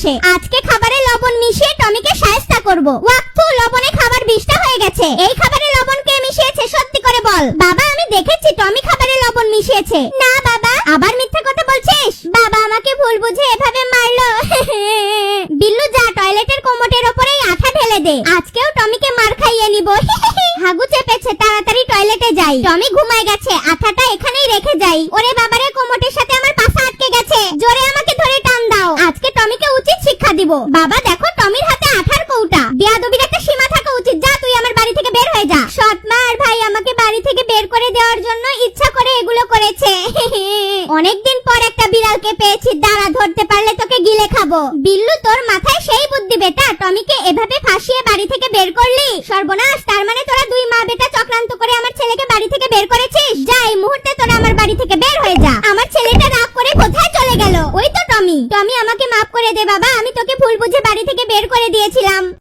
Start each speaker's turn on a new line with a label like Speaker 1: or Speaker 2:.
Speaker 1: আসে। আজকে খাবারে লবণ মিশিয়ে টমিকে শায়েস্তা করব। ওয়াক্তু, লবণে খাবার বিষটা হয়ে গেছে। এই খাবারে লবণ কে মিশিয়েছে সত্যি করে বল। বাবা, আমি দেখেছি টমি খাবারে লবণ মিশিয়েছে। না বাবা। আবার মিথ্যা কথা বলছিস? বাবা আমাকে ভুল বুঝে এভাবে মারলো। বিল্লু, যা টয়লেটের কোমোটের উপরেই আঠা ঢেলে দে। আজকেও টমিকে মার খাইয়ে নিব। হাগু চেপেছে, তাড়াতাড়ি টয়লেটে যাই। টমি ঘুমায় গেছে, আঠাটা এখানেই রেখে যাই। ওরে বাবারে, কোমোটের সাথে আমার পাছা আটকে গেছে। জোরে আমাকে ধরে টান দাও। আজকে টমিকে উচিত শিক্ষা দিব। বাবা দেখো, টমির হাতে আঠার কৌটা। বেয়াদবির একটা সীমা থাকা উচিত। যা, তুই আমার বাড়ি থেকে বের হয়ে যা। সৎমা আর ভাই আমাকে বাড়ি থেকে বের করে দেওয়ার জন্য ইচ্ছা করে এগুলো করেছে। অনেকদিন পর একটা বিড়ালকে পেয়েছি, দাঁড়া, ধরতে পারলে তোকে গিলে খাবো। বিল্লু, তোর মাথায় সেই বুদ্ধি বেটা। টমিকে এভাবে ফাঁসিয়ে বাড়ি থেকে বের করলি। সর্বনাশ, তার মানে তোরা দুই মা বেটা চক্রান্ত করে আমার ছেলেকে বাড়ি থেকে বের করেছিস। যা, এই মুহূর্তে তোরা আমার বাড়ি থেকে বের হয়ে যা। আমার ছেলেটা রাগ করে কোথায় চলে গেল? ওই তো টমি। টমি, আমাকে মাফ করে দে বাবা, আমি তোকে ভুল বুঝে বাড়ি থেকে বের করে দিয়েছিলাম।